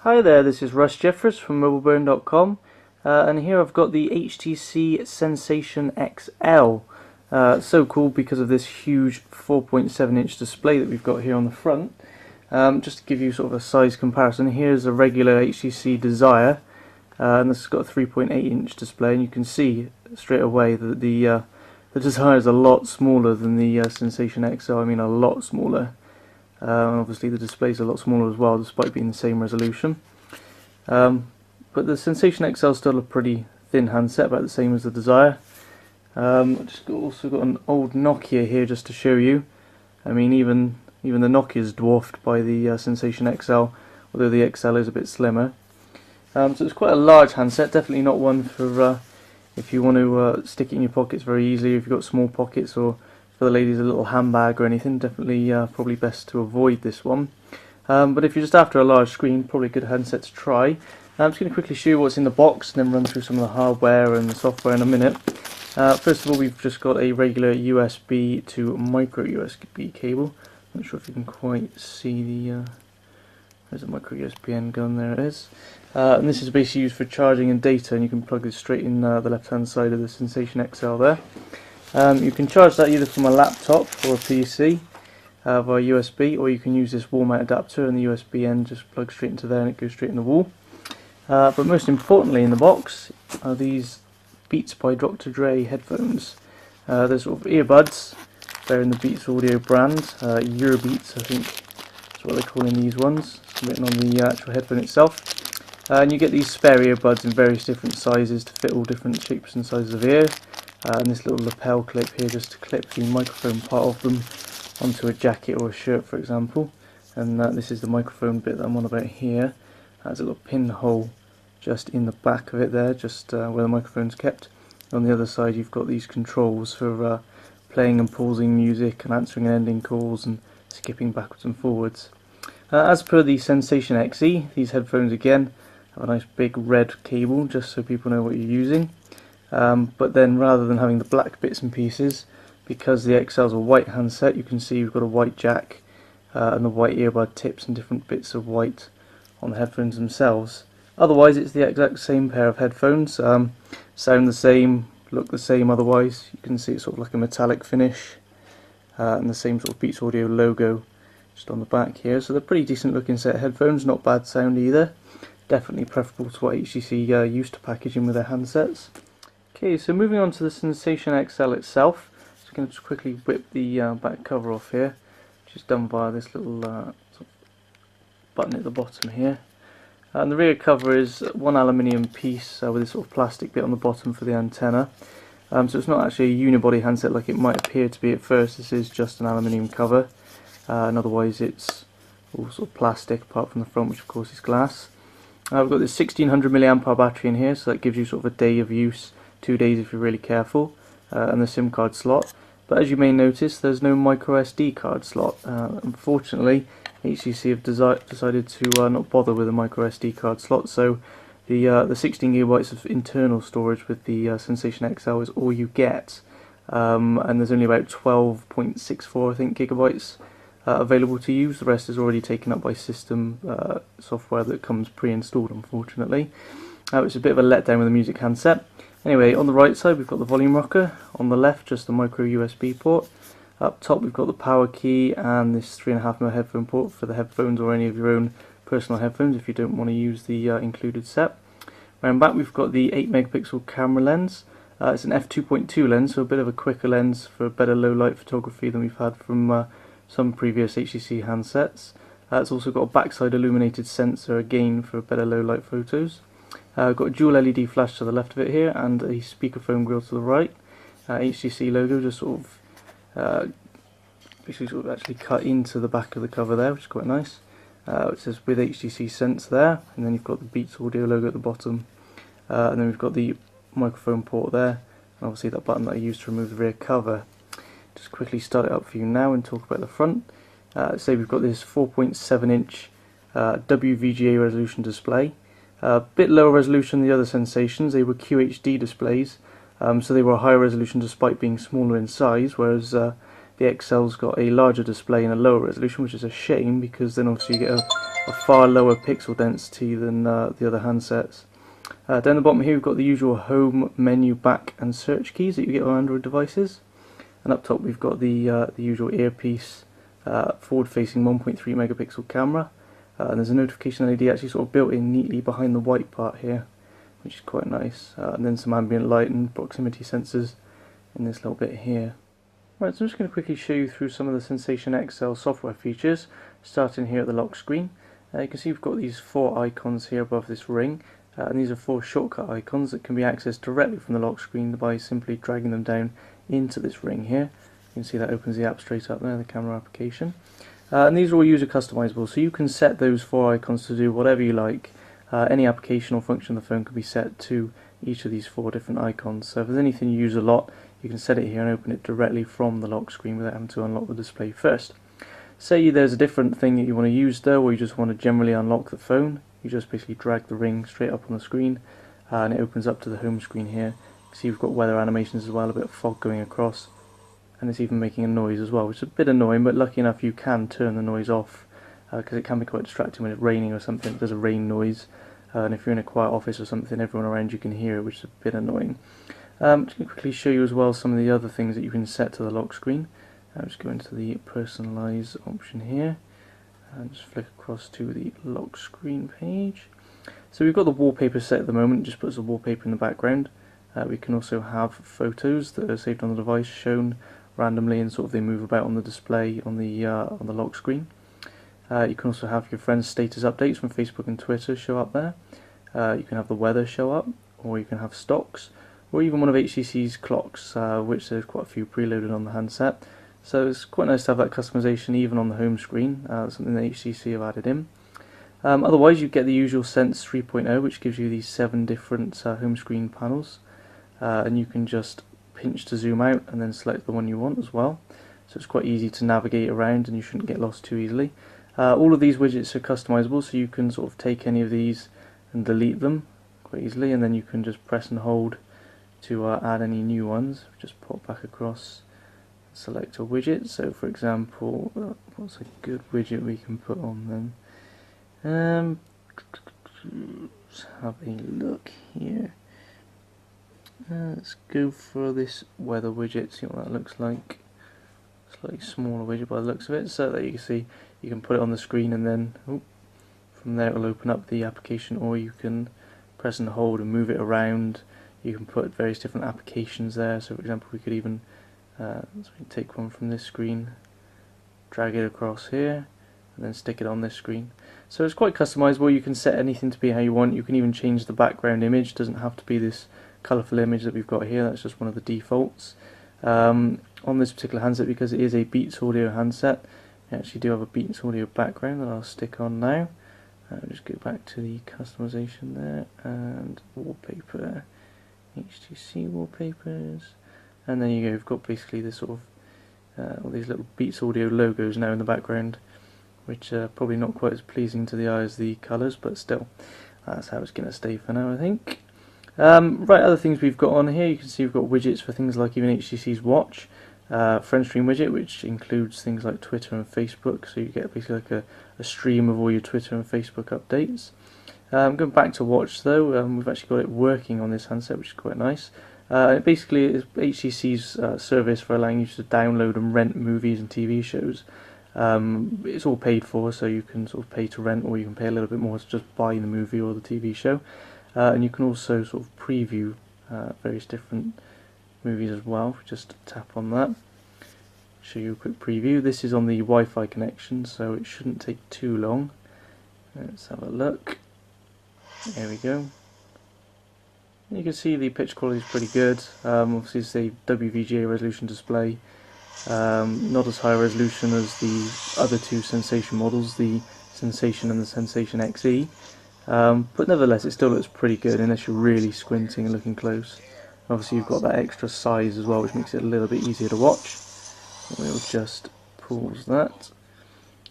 Hi there, this is Russ Jeffers from mobileburn.com, and here I've got the HTC Sensation XL. So cool because of this huge 4.7 inch display that we've got here on the front. Just to give you sort of a size comparison, here's a regular HTC Desire, and this has got a 3.8 inch display, and you can see straight away that the Desire is a lot smaller than the Sensation XL. I mean, a lot smaller. Obviously the display is a lot smaller as well, despite being the same resolution. But the Sensation XL is still a pretty thin handset, about the same as the Desire. I've also got an old Nokia here just to show you. I mean, even the Nokia is dwarfed by the Sensation XL, although the XL is a bit slimmer. So it's quite a large handset, definitely not one for if you want to stick it in your pockets very easily, if you've got small pockets, or for the ladies a little handbag or anything. Definitely probably best to avoid this one. But if you're just after a large screen, probably a good handset to try. I'm just going to quickly show you what's in the box and then run through some of the hardware and the software in a minute. First of all, we've just got a regular USB to micro USB cable. I'm not sure if you can quite see the there's a micro USB end gun, there it is. And this is basically used for charging and data, and you can plug this straight in the left hand side of the Sensation XL there. You can charge that either from a laptop or a PC via USB, or you can use this wall mount adapter, and the USB end just plugs straight into there and it goes straight in the wall. But most importantly in the box are these Beats by Dr. Dre headphones. They're sort of earbuds. They're in the Beats Audio brand, Eurobeats I think is what they're calling these ones. It's written on the actual headphone itself. And you get these spare earbuds in various different sizes to fit all different shapes and sizes of ear. And this little lapel clip here just to clip the microphone part of them onto a jacket or a shirt, for example. And this is the microphone bit that I'm on about here. There's a little pinhole just in the back of it there, just where the microphone's kept. On the other side you've got these controls for playing and pausing music and answering and ending calls and skipping backwards and forwards. As per the Sensation XE, these headphones again have a nice big red cable just so people know what you're using. But then rather than having the black bits and pieces, because the XL is a white handset, you can see you've got a white jack and the white earbud tips and different bits of white on the headphones themselves. Otherwise it's the exact same pair of headphones, sound the same, look the same otherwise. You can see it's sort of like a metallic finish and the same sort of Beats Audio logo just on the back here. So they're pretty decent looking set of headphones, not bad sound either. Definitely preferable to what HTC used to packaging with their handsets. Okay, so moving on to the Sensation XL itself, just going to quickly whip the back cover off here, which is done via this little sort of button at the bottom here. And the rear cover is one aluminium piece with this sort of plastic bit on the bottom for the antenna. So it's not actually a unibody handset like it might appear to be at first. This is just an aluminium cover, and otherwise it's all sort of plastic apart from the front, which of course is glass. We've got this 1600 mAh battery in here, so that gives you sort of a day of use, 2 days if you're really careful, and the SIM card slot. But as you may notice, there's no micro SD card slot. Unfortunately, HTC have decided to not bother with a micro SD card slot, so the 16 GB of internal storage with the Sensation XL is all you get, and there's only about 12.64 I think gigabytes available to use. The rest is already taken up by system software that comes pre-installed, unfortunately. It's a bit of a letdown with a music handset. Anyway, on the right side we've got the volume rocker, on the left just the micro USB port. Up top we've got the power key and this 3.5mm headphone port for the headphones or any of your own personal headphones if you don't want to use the included set. Around back we've got the 8MP camera lens. It's an f2.2 lens, so a bit of a quicker lens for better low light photography than we've had from some previous HTC handsets. It's also got a backside illuminated sensor again for better low light photos. Got a dual LED flash to the left of it here and a speakerphone grill to the right. HTC logo just sort of basically sort of actually cut into the back of the cover there, which is quite nice. It says with HTC Sense there, and then you've got the Beats Audio logo at the bottom, and then we've got the microphone port there, and obviously that button that I used to remove the rear cover. Just quickly start it up for you now and talk about the front. So we've got this 4.7 inch WVGA resolution display. A bit lower resolution than the other Sensations. They were QHD displays, so they were higher resolution despite being smaller in size, whereas the XL's got a larger display and a lower resolution, which is a shame because then obviously you get a far lower pixel density than the other handsets. Down the bottom here we've got the usual home, menu, back and search keys that you get on Android devices. And up top we've got the usual earpiece, forward-facing 1.3 megapixel camera, and there's a notification LED actually sort of built in neatly behind the white part here, which is quite nice. And then some ambient light and proximity sensors in this little bit here. Right, so I'm just going to quickly show you through some of the Sensation XL software features, starting here at the lock screen. You can see we've got these 4 icons here above this ring. And these are 4 shortcut icons that can be accessed directly from the lock screen by simply dragging them down into this ring here. You can see that opens the app straight up there, the camera application. And these are all user customizable, so you can set those 4 icons to do whatever you like. Any application or function on the phone can be set to each of these 4 different icons. So if there's anything you use a lot, you can set it here and open it directly from the lock screen without having to unlock the display first. Say there's a different thing that you want to use though, or you just want to generally unlock the phone. You just basically drag the ring straight up on the screen and it opens up to the home screen here. You can see we've got weather animations as well, a bit of fog going across, and it's even making a noise as well, which is a bit annoying, but lucky enough you can turn the noise off because it can be quite distracting when it's raining or something. There's a rain noise, and if you're in a quiet office or something, everyone around you can hear it, which is a bit annoying. I'm just going to quickly show you as well some of the other things that you can set to the lock screen. I'll just go into the personalize option here and just flick across to the lock screen page. So we've got the wallpaper set at the moment, it just puts the wallpaper in the background. We can also have photos that are saved on the device shown randomly and sort of they move about on the display on the lock screen. You can also have your friends' status updates from Facebook and Twitter show up there. You can have the weather show up, or you can have stocks, or even one of HTC's clocks, which there's quite a few preloaded on the handset. So it's quite nice to have that customization even on the home screen, something that HTC have added in. Otherwise you get the usual Sense 3.0, which gives you these 7 different home screen panels, and you can just pinch to zoom out and then select the one you want as well. So it's quite easy to navigate around and you shouldn't get lost too easily. All of these widgets are customizable, so you can sort of take any of these and delete them quite easily, and then you can just press and hold to add any new ones. Just pop back across, select a widget. So for example, what's a good widget we can put on then? Let's have a look here. Let's go for this weather widget, see what that looks like. Slightly smaller widget by the looks of it, so that you can see you can put it on the screen and then from there it will open up the application, or you can press and hold and move it around. You can put various different applications there, so for example we could even so we can take one from this screen, drag it across here and then stick it on this screen. So it's quite customizable, you can set anything to be how you want. You can even change the background image, it doesn't have to be this colourful image that we've got here, that's just one of the defaults. On this particular handset, because it is a Beats Audio handset, I actually do have a Beats Audio background that I'll stick on now. I'll just go back to the customization there and wallpaper, HTC wallpapers, and then you go, you've got basically this sort of all these little Beats Audio logos now in the background, which are probably not quite as pleasing to the eye as the colours, but still that's how it's going to stay for now, I think. Right, other things we've got on here, you can see we've got widgets for things like even HTC's watch, friend stream widget, which includes things like Twitter and Facebook, so you get basically like a stream of all your Twitter and Facebook updates. Going back to watch though, we've actually got it working on this handset, which is quite nice. It basically is HTC's service for allowing you to download and rent movies and TV shows. It's all paid for, so you can sort of pay to rent, or you can pay a little bit more to just buy the movie or the TV show. And you can also sort of preview various different movies as well. Just tap on that, show you a quick preview. This is on the Wi-Fi connection, so it shouldn't take too long. Let's have a look. There we go. You can see the picture quality is pretty good. Obviously it's a WVGA resolution display, not as high resolution as the other 2 Sensation models, the Sensation and the Sensation XE. But nevertheless it still looks pretty good unless you're really squinting and looking close. Obviously you've got that extra size as well, which makes it a little bit easier to watch. We'll just pause that.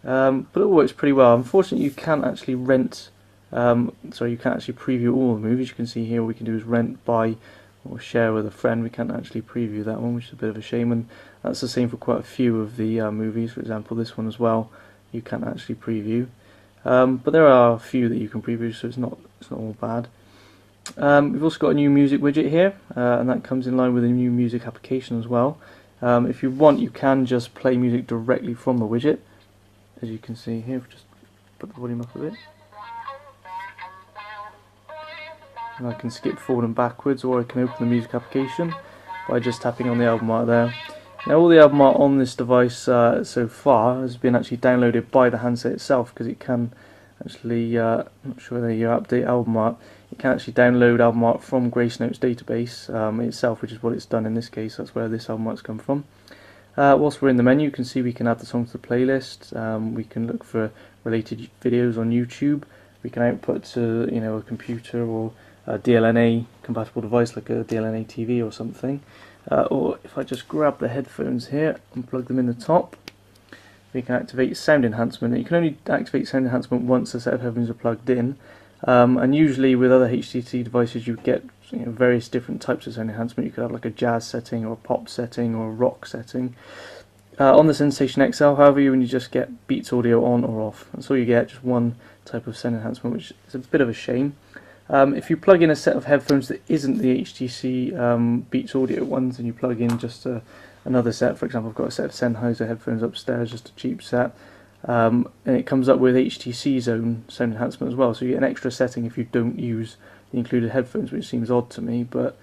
But it works pretty well. Unfortunately you can't actually rent, you can't actually preview all the movies. You can see here what we can do is rent, buy or share with a friend. We can't actually preview that one, which is a bit of a shame, and That's the same for quite a few of the movies. For example, this one as well, you can't actually preview. But there are a few that you can preview, so it's not all bad. We've also got a new music widget here, and that comes in line with a new music application as well. If you want, you can just play music directly from the widget, as you can see here. Just put the volume up a bit. And I can skip forward and backwards, or I can open the music application by just tapping on the album art there. Now all the album art on this device so far has been actually downloaded by the handset itself, because it can actually, I'm not sure whether you update album art, it can actually download album art from GraceNote's database itself, which is what it's done in this case. That's where this album art's come from. Whilst we're in the menu, you can see we can add the song to the playlist. We can look for related videos on YouTube. We can output to a computer or a DLNA compatible device like a DLNA TV or something. Or if I just grab the headphones here and plug them in the top, we can activate sound enhancement. You can only activate sound enhancement once a set of headphones are plugged in, and usually with other HTC devices you get various different types of sound enhancement. You could have like a jazz setting or a pop setting or a rock setting. On the Sensation XL, however, you just get Beats Audio on or off. That's all you get, just one type of sound enhancement, which is a bit of a shame. If you plug in a set of headphones that isn't the HTC Beats Audio ones, and you plug in just another set, for example I've got a set of Sennheiser headphones upstairs, just a cheap set, and it comes up with HTC's own sound enhancement as well, so you get an extra setting if you don't use the included headphones, which seems odd to me, but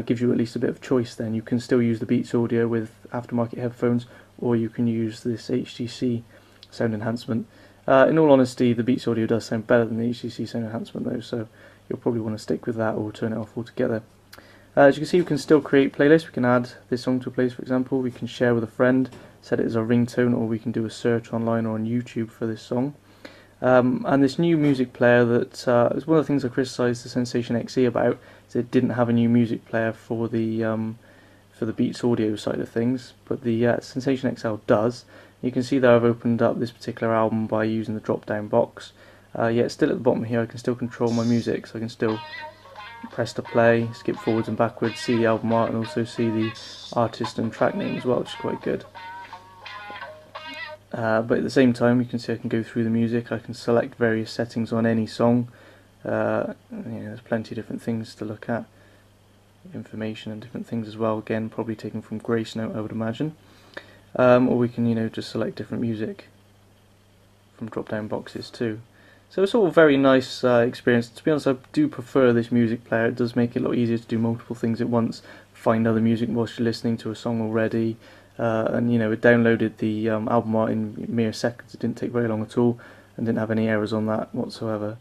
gives you at least a bit of choice then. You can still use the Beats Audio with aftermarket headphones, or you can use this HTC sound enhancement. In all honesty, the Beats Audio does sound better than the HTC sound enhancement though, so you'll probably want to stick with that or turn it off altogether. As you can see, we can still create playlists. We can add this song to a playlist, for example. We can share with a friend, set it as a ringtone, or we can do a search online or on YouTube for this song. And this new music player that is one of the things I criticised the Sensation XE about, is it didn't have a new music player for the Beats Audio side of things, but the Sensation XL does. You can see that I've opened up this particular album by using the drop down box. Yet still at the bottom here I can still control my music, so I can still press to play, skip forwards and backwards, see the album art, and also see the artist and track name as well, which is quite good. But at the same time, you can see I can go through the music. I can select various settings on any song. There's plenty of different things to look at, information and different things as well, again probably taken from GraceNote I would imagine. Or we can just select different music from drop down boxes too. So it's all a very nice experience. To be honest, I do prefer this music player. It does make it a lot easier to do multiple things at once, find other music whilst you're listening to a song already, and it downloaded the album art in mere seconds. It didn't take very long at all, and didn't have any errors on that whatsoever.